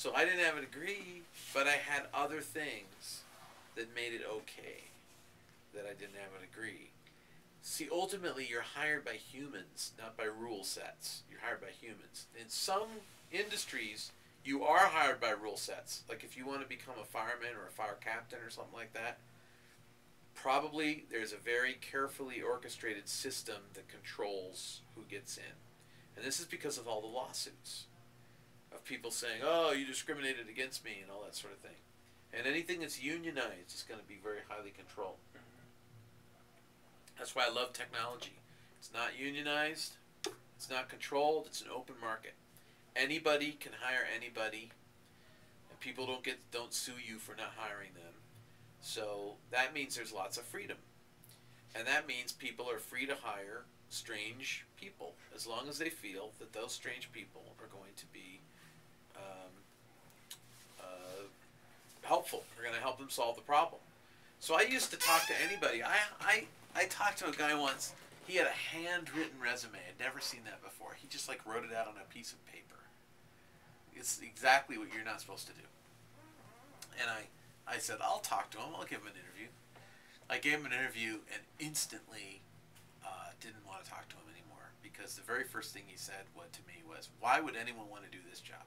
So I didn't have a degree, but I had other things that made it okay that I didn't have a degree. See, ultimately, you're hired by humans, not by rule sets. You're hired by humans. In some industries, you are hired by rule sets. Like if you want to become a fireman or a fire captain or something like that, probably there's a very carefully orchestrated system that controls who gets in. And this is because of all the lawsuits of people saying, oh, you discriminated against me and all that sort of thing. And anything that's unionized is going to be very highly controlled. That's why I love technology. It's not unionized. It's not controlled. It's an open market. Anybody can hire anybody, and people don't sue you for not hiring them. So that means there's lots of freedom, and that means people are free to hire strange people as long as they feel that those strange people are going to be helpful. They're going to help them solve the problem. So I used to talk to anybody. I talked to a guy once. He had a handwritten resume. I'd never seen that before. He just like wrote it out on a piece of paper. It's exactly what you're not supposed to do. And I said, I'll talk to him. I'll give him an interview. I gave him an interview and instantly didn't want to talk to him anymore because the very first thing he said to me was, why would anyone want to do this job?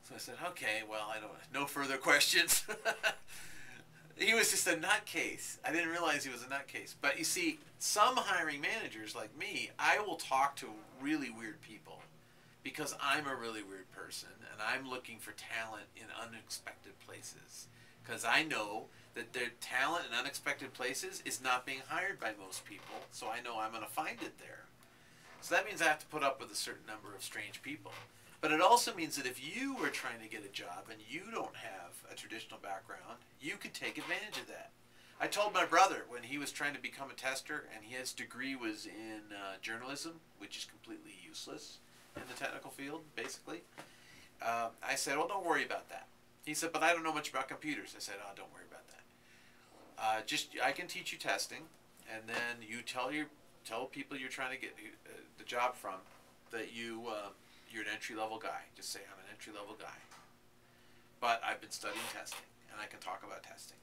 So I said, okay, well, no further questions. He was just a nutcase. I didn't realize he was a nutcase. But you see, some hiring managers like me, I will talk to really weird people because I'm a really weird person and I'm looking for talent in unexpected places. Because I know that their talent in unexpected places is not being hired by most people, so I know I'm going to find it there. So that means I have to put up with a certain number of strange people. But it also means that if you were trying to get a job and you don't have a traditional background, you could take advantage of that. I told my brother when he was trying to become a tester and his degree was in journalism, which is completely useless in the technical field, basically. I said, well, don't worry about that. He said, but I don't know much about computers. I said, oh, don't worry about that. I can teach you testing, and then you tell people you're trying to get the job from that you're an entry-level guy. Just say, I'm an entry-level guy. But I've been studying testing, and I can talk about testing.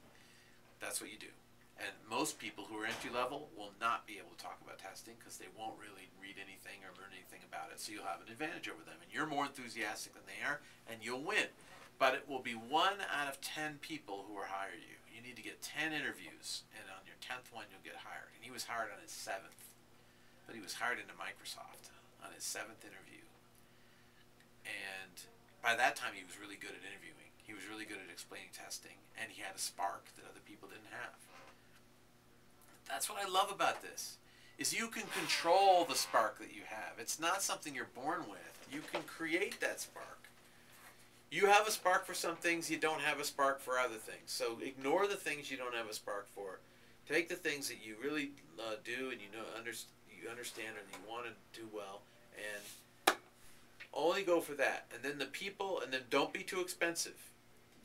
That's what you do. And most people who are entry-level will not be able to talk about testing because they won't really read anything or learn anything about it. So you'll have an advantage over them. And you're more enthusiastic than they are, and you'll win. But it will be 1 out of 10 people who will hire you. You need to get 10 interviews, and on your 10th one, you'll get hired. And he was hired on his 7th. But he was hired into Microsoft on his 7th interview. And by that time, he was really good at interviewing. He was really good at explaining testing, and he had a spark that other people didn't have. That's what I love about this, is you can control the spark that you have. It's not something you're born with. You can create that spark. You have a spark for some things, you don't have a spark for other things. So ignore the things you don't have a spark for. Take the things that you really do and you understand and you want to do well, and only go for that. And then the people, and then don't be too expensive.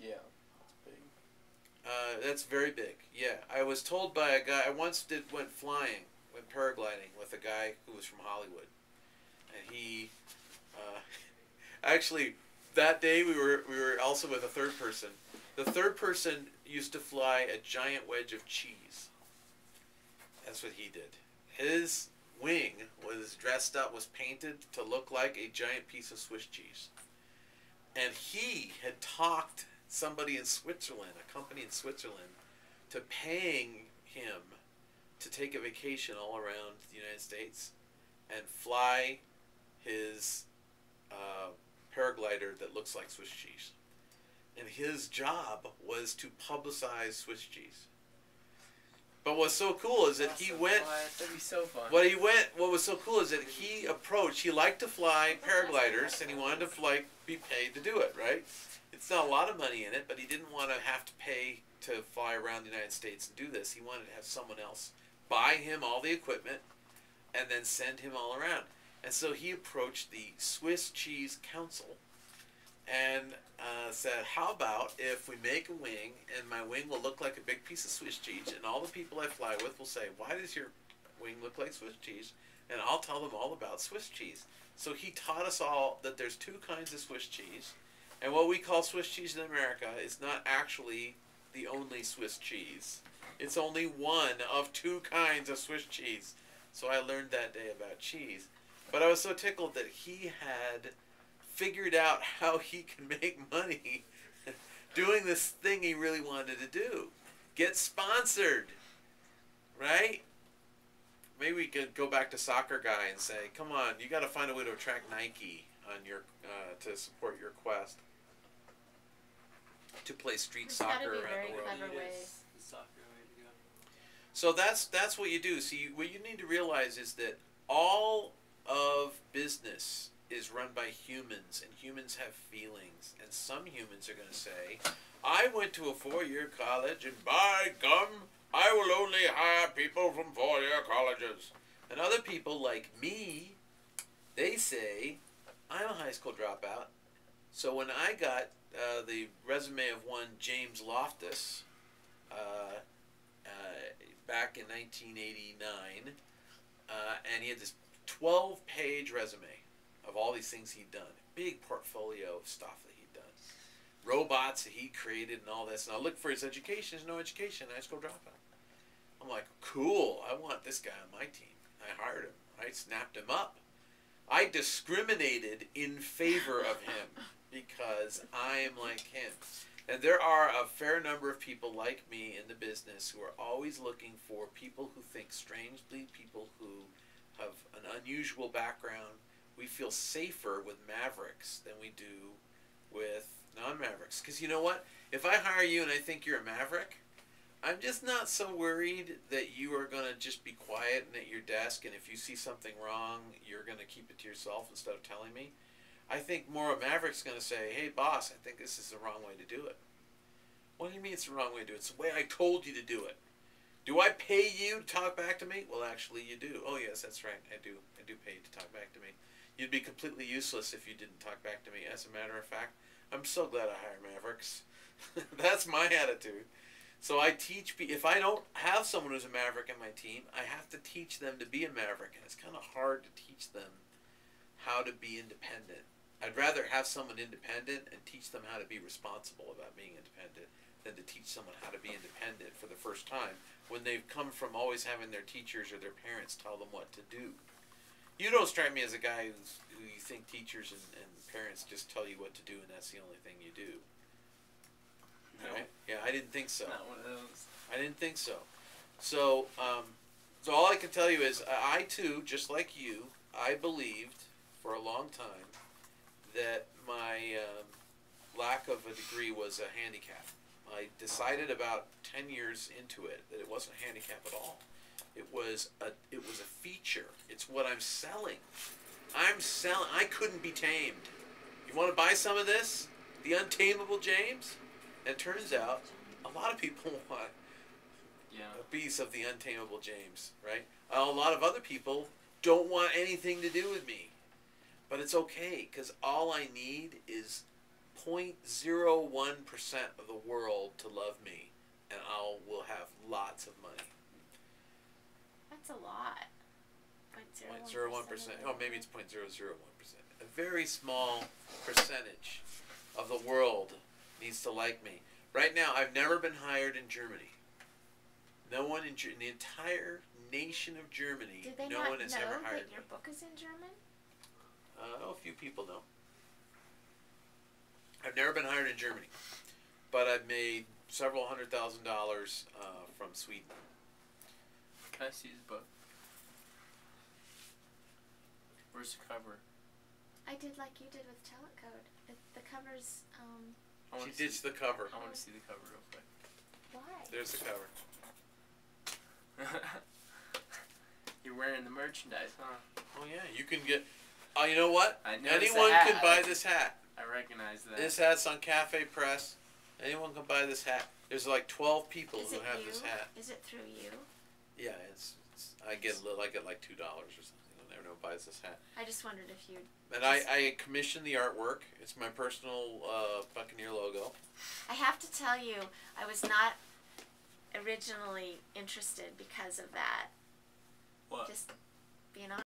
Yeah, that's big. That's very big. Yeah, I was told by a guy. I once went paragliding with a guy who was from Hollywood, and he actually that day we were also with a third person. The third person used to fly a giant wedge of cheese. That's what he did. His wing was dressed up, was painted to look like a giant piece of Swiss cheese. And he had talked somebody in Switzerland, a company in Switzerland, to paying him to take a vacation all around the United States and fly his paraglider that looks like Swiss cheese. And his job was to publicize Swiss cheese. But what's so cool is that he went. That'd be so fun. What was so cool is that he approached. He liked to fly paragliders, and he wanted to be paid to do it. Right? It's not a lot of money in it, but he didn't want to have to pay to fly around the United States and do this. He wanted to have someone else buy him all the equipment, and then send him all around. And so he approached the Swiss Cheese Council, and said, how about if we make a wing, and my wing will look like a big piece of Swiss cheese, and all the people I fly with will say, why does your wing look like Swiss cheese? and I'll tell them all about Swiss cheese. So he taught us all that there's two kinds of Swiss cheese, and what we call Swiss cheese in America is not actually the only Swiss cheese. It's only one of two kinds of Swiss cheese. So I learned that day about cheese. But I was so tickled that he had figured out how he can make money doing this thing he really wanted to do. Get sponsored, right? Maybe we could go back to Soccer Guy and say, come on, you got to find a way to attract Nike on your to support your quest to play street soccer around the world. The soccer way to go. So that's what you do. See, what you need to realize is that all of business is run by humans, and humans have feelings. And some humans are going to say, I went to a 4-year college, and by gum, I will only hire people from 4-year colleges. And other people like me, they say, I'm a high school dropout. So when I got the resume of one James Loftus back in 1989, and he had this 12-page resume of all these things he'd done. Big portfolio of stuff that he'd done. Robots that he created and all this. And I looked for his education. There's no education. High school dropout. I'm like, cool. I want this guy on my team. I hired him. I snapped him up. I discriminated in favor of him because I am like him. And there are a fair number of people like me in the business who are always looking for people who think strangely, people who have an unusual background. We feel safer with mavericks than we do with non-mavericks. Because you know what? If I hire you and I think you're a maverick, I'm just not so worried that you are going to just be quiet and at your desk, and if you see something wrong, you're going to keep it to yourself instead of telling me. I think more a maverick's going to say, hey, boss, I think this is the wrong way to do it. What do you mean it's the wrong way to do it? It's the way I told you to do it. Do I pay you to talk back to me? Well, actually, you do. Oh, yes, that's right. I do pay you to talk back to me. You'd be completely useless if you didn't talk back to me. As a matter of fact, I'm so glad I hire mavericks. That's my attitude. So I teach people. If I don't have someone who's a maverick in my team, I have to teach them to be a maverick. And it's kind of hard to teach them how to be independent. I'd rather have someone independent and teach them how to be responsible about being independent than to teach someone how to be independent for the first time when they've come from always having their teachers or their parents tell them what to do. You don't strike me as a guy who you think teachers and parents just tell you what to do and that's the only thing you do. No. Right? Yeah, I didn't think so. Not one of those. I didn't think so. So all I can tell you is I too, just like you, I believed for a long time that my lack of a degree was a handicap. I decided about 10 years into it that it wasn't a handicap at all. It was a feature. It's what I'm selling. I couldn't be tamed. You want to buy some of this? The Untamable James? And it turns out a lot of people want a piece of the Untamable James, right? A lot of other people don't want anything to do with me. But it's okay, because all I need is 0.01% of the world to love me, and will have lots of money. That's a lot. 0.01%. Oh, maybe it's 0.001%. A very small percentage of the world needs to like me. Right now, I've never been hired in Germany. No one in the entire nation of Germany, Did they no not one has know ever hired that me. your book is in German? A few people know. I've never been hired in Germany, but I've made several $100,000 from Sweden. Can I see his book? Where's the cover? I did like you did with Talent Code. The cover's, She ditched the cover. I want to see the cover real quick. why? There's the cover. You're wearing the merchandise, huh? Oh yeah, you can get. Oh, you know what? I noticed Anyone the hat. can buy this hat. I recognize that. This hat's on Cafe Press. Anyone can buy this hat. There's like 12 people Is who it have you? this hat. Is it through you? Yeah, I get like $2 or something when everyone buys this hat. I just wondered if you. And I commissioned the artwork. It's my personal Buccaneer logo. I have to tell you, I was not originally interested because of that. What? Just being honest.